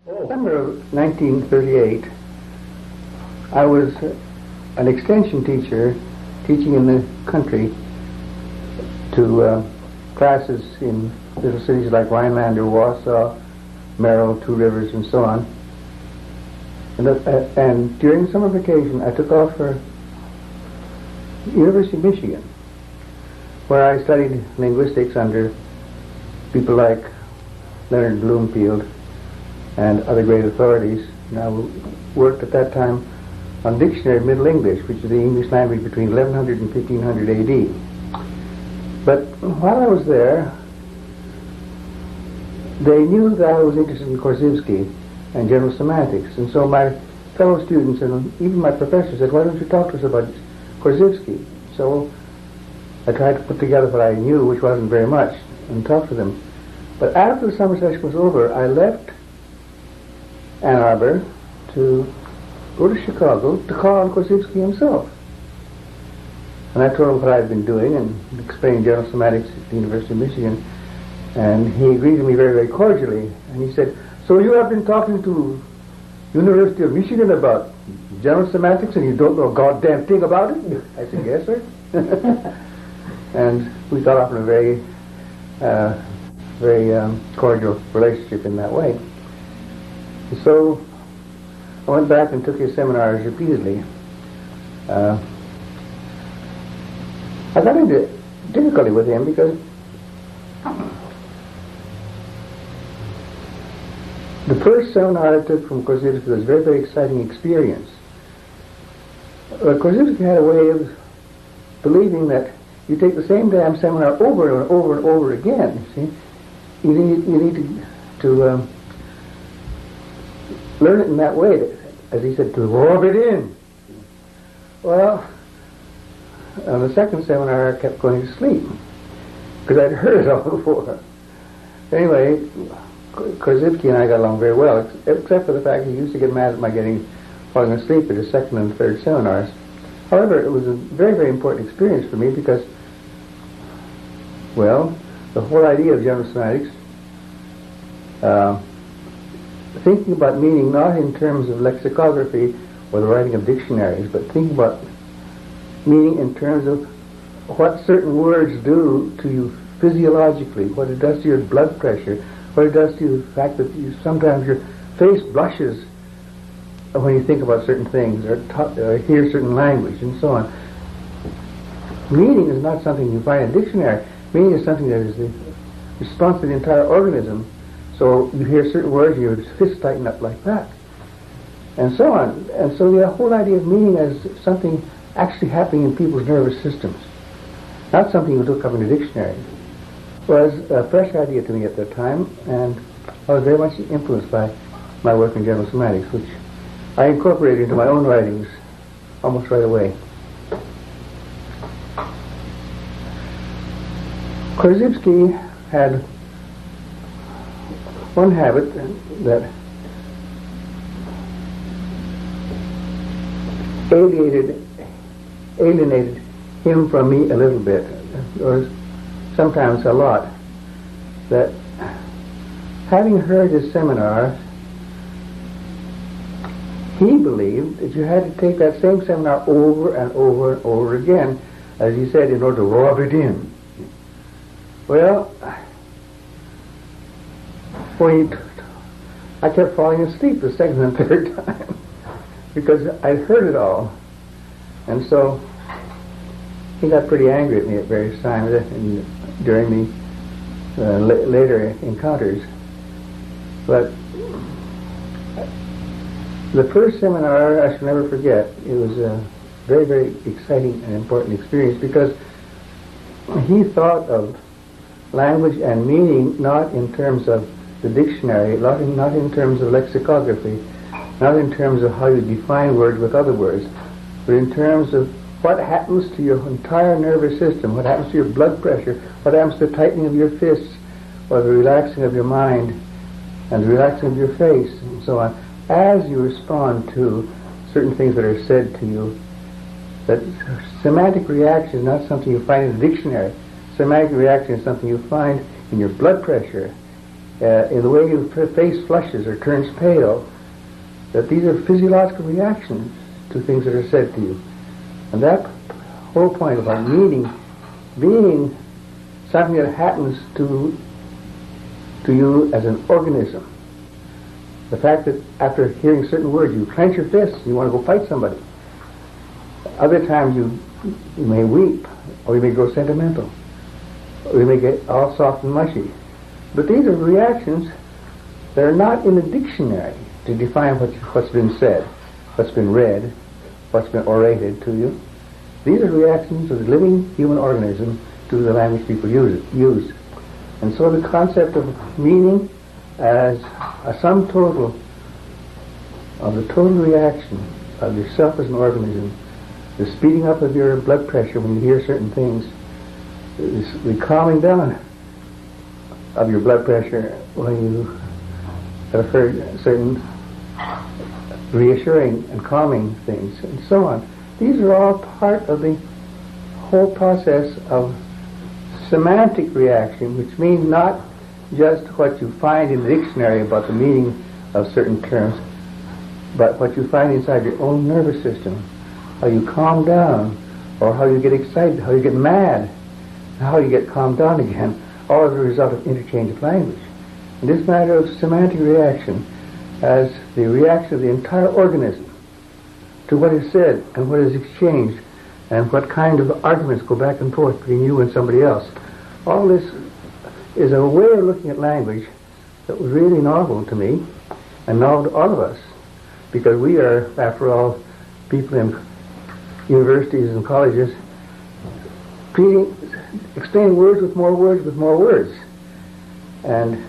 December of 1938, I was an extension teacher teaching in the country to classes in little cities like Rhinelander, Warsaw, Merrill, Two Rivers, and so on. And during summer vacation, I took off for University of Michigan, where I studied linguistics under people like Leonard Bloomfield and other great authorities. And I worked at that time on Dictionary of Middle English, which is the English language between 1100 and 1500 AD. But while I was there, they knew that I was interested in Korzybski and general semantics, and so my fellow students and even my professor said, "Why don't you talk to us about Korzybski?" So I tried to put together what I knew, which wasn't very much, and talk to them. But after the summer session was over, I left Ann Arbor to go to Chicago to call on Korzybski himself. And I told him what I had been doing and explained general semantics at the University of Michigan. And he agreed with me very, very cordially. And he said, "So you have been talking to University of Michigan about general semantics and you don't know a goddamn thing about it?" I said, "Yes, sir." And we got off in a very, very cordial relationship in that way. And so I went back and took his seminars repeatedly. I got into difficulty with him because the first seminar I took from Korzybski was a very, very exciting experience. Korzybski had a way of believing that you take the same damn seminar over and over and over again. You see, you need to learn it in that way, that, as he said, to rub it in. Well, on the second seminar, I kept going to sleep because I'd heard it all before. Anyway, Korzybski and I got along very well, except for the fact he used to get mad at my falling asleep at his second and third seminars. However, it was a very, very important experience for me because, well, the whole idea of general semantics, thinking about meaning not in terms of lexicography or the writing of dictionaries, but thinking about meaning in terms of what certain words do to you physiologically, what it does to your blood pressure, what it does to the fact that sometimes your face blushes when you think about certain things or hear certain language and so on. Meaning is not something you find in a dictionary. Meaning is something that is the response to the entire organism. So you hear certain words and your fists tighten up like that, and so on. And so the whole idea of meaning as something actually happening in people's nervous systems, not something you look up in a dictionary, was a fresh idea to me at that time, and I was very much influenced by my work in general semantics, which I incorporated into my own writings almost right away. Korzybski had one habit that alienated him from me a little bit, or sometimes a lot, that having heard his seminar, he believed that you had to take that same seminar over and over and over again, as he said, in order to rub it in. Well, I kept falling asleep the second and third time because I'd heard it all. And so he got pretty angry at me at various times during the later encounters. But the first seminar I shall never forget. It was a very, very exciting and important experience because he thought of language and meaning not in terms of the dictionary, not in terms of lexicography, not in terms of how you define words with other words, but in terms of what happens to your entire nervous system, what happens to your blood pressure, what happens to the tightening of your fists, or the relaxing of your mind, and the relaxing of your face, and so on, as you respond to certain things that are said to you. That semantic reaction is not something you find in a dictionary. Semantic reaction is something you find in your blood pressure, in the way your face flushes or turns pale, that these are physiological reactions to things that are said to you. And that whole point about meaning being something that happens to you as an organism. The fact that after hearing certain words you clench your fists and you want to go fight somebody. Other times you may weep, or you may grow sentimental, or you may get all soft and mushy. But these are reactions that are not in the dictionary to define what's been said, what's been read, what's been orated to you. These are reactions of the living human organism to the language people use. And so the concept of meaning as a sum total of the total reaction of yourself as an organism, the speeding up of your blood pressure when you hear certain things, the calming down of your blood pressure when you have heard certain reassuring and calming things, and so on. These are all part of the whole process of semantic reaction, which means not just what you find in the dictionary about the meaning of certain terms, but what you find inside your own nervous system, how you calm down, or how you get excited, how you get mad, how you get calmed down again, all as a result of interchange of language. And this matter of semantic reaction as the reaction of the entire organism to what is said and what is exchanged and what kind of arguments go back and forth between you and somebody else. All this is a way of looking at language that was really novel to me and novel to all of us, because we are, after all, people in universities and colleges explaining words with more words with more words. And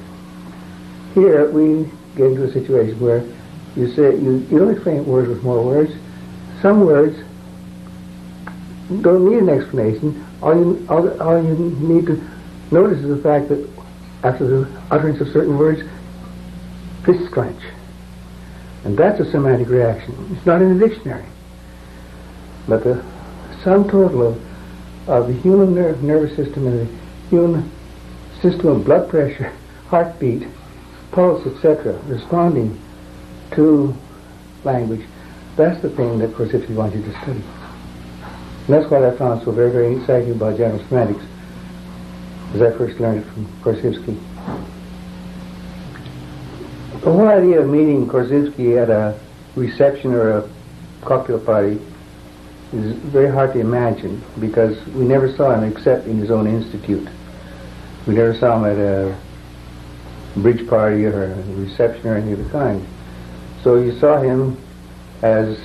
here we get into a situation where you say you don't explain words with more words. Some words don't need an explanation. All you need to notice is the fact that after the utterance of certain words, fists clench. And that's a semantic reaction. It's not in the dictionary. But the sum total of the human nervous system and the human system of blood pressure, heartbeat, pulse, etc., responding to language, that's the thing that Korzybski wants you to study. And that's what I found so very, very exciting about general semantics, as I first learned it from Korzybski. The whole idea of meeting Korzybski at a reception or a cocktail party is very hard to imagine, because we never saw him except in his own institute. We never saw him at a bridge party or a reception or anything of the kind. So you saw him as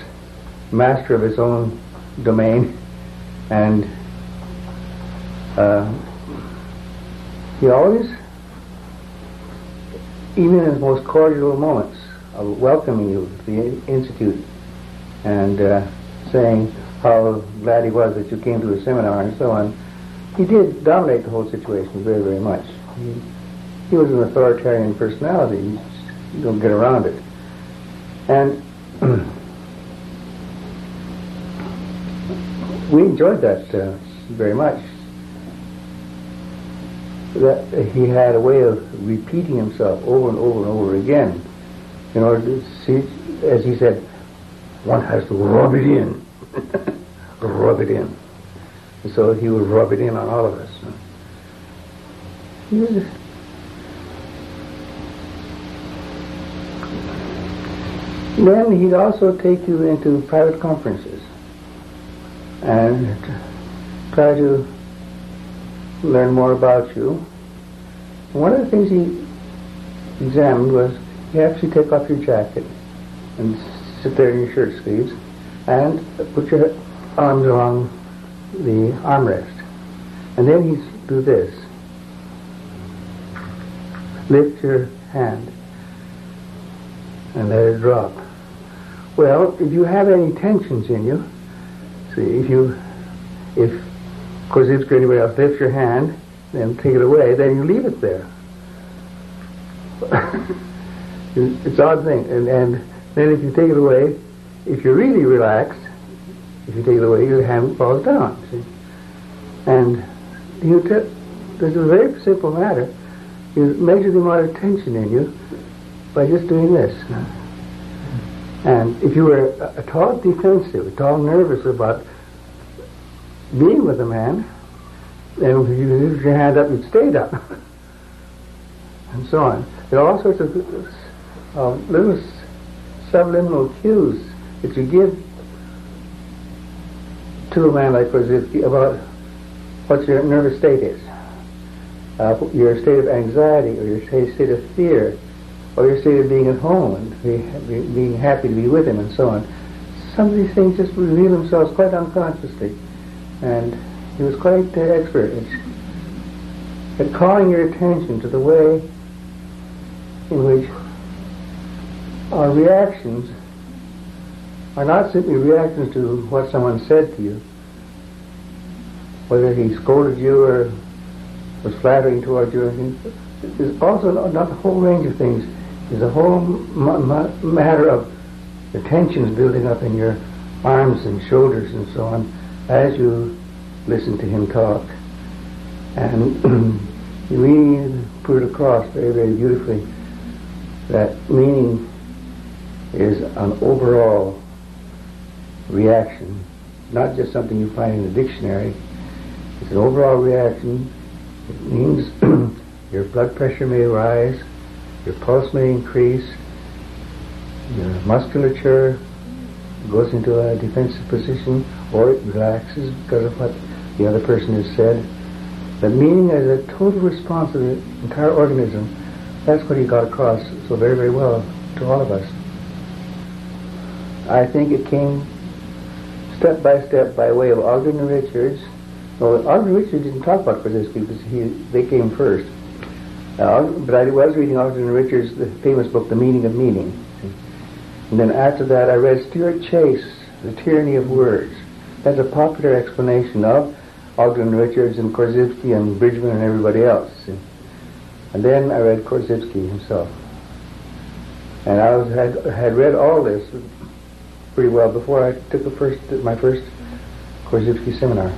master of his own domain, and he always, even in his most cordial moments of welcoming you to the institute and saying how glad he was that you came to his seminar and so on, he did dominate the whole situation very, very much. He was an authoritarian personality. You don't get around it. And we enjoyed that very much. That he had a way of repeating himself over and over and over again in order to see, as he said, one has to rub it in. Rub it in. And so he would rub it in on all of us. Then he'd also take you into private conferences and try to learn more about you. And one of the things he examined was you actually take off your jacket and sit there in your shirt sleeves and put your arms along the armrest. And then he'd do this. Lift your hand and let it drop. Well, if you have any tensions in you, see, if Korzybski or anybody else lifts your hand, then take it away, then you leave it there. It's an odd thing. And then if you take it away, if you're really relaxed, if you take it away, your hand falls down. See? And there's a very simple matter. You measure the amount of tension in you by just doing this. And if you were at all defensive, at all nervous about being with a man, then if you lifted your hand up, you'd stayed up. And so on. There are all sorts of little subliminal cues that you give to a man like Korzybski about what your nervous state is. Your state of anxiety, or your state of fear, or your state of being at home and being happy to be with him, and so on. Some of these things just reveal themselves quite unconsciously. And he was quite expert at calling your attention to the way in which our reactions are not simply reactions to what someone said to you, whether he scolded you or was flattering towards you. There's also not a whole range of things. There's a whole matter of the tensions building up in your arms and shoulders and so on as you listen to him talk. And he really put it across very, very beautifully that meaning is an overall reaction, not just something you find in the dictionary. It's an overall reaction. It means your blood pressure may rise, your pulse may increase, your musculature goes into a defensive position, or it relaxes because of what the other person has said. The meaning is a total response of the entire organism. That's what he got across so very, very well to all of us. I think it came step by step by way of Ogden and Richards. Well, Ogden and Richards didn't talk about Korzybski because they came first. But I was reading Ogden and Richards' the famous book, The Meaning of Meaning. And then after that I read Stuart Chase, The Tyranny of Words. That's a popular explanation of Ogden and Richards and Korzybski and Bridgman and everybody else. And then I read Korzybski himself. And I had read all this pretty well before I took my first Korzybski seminar.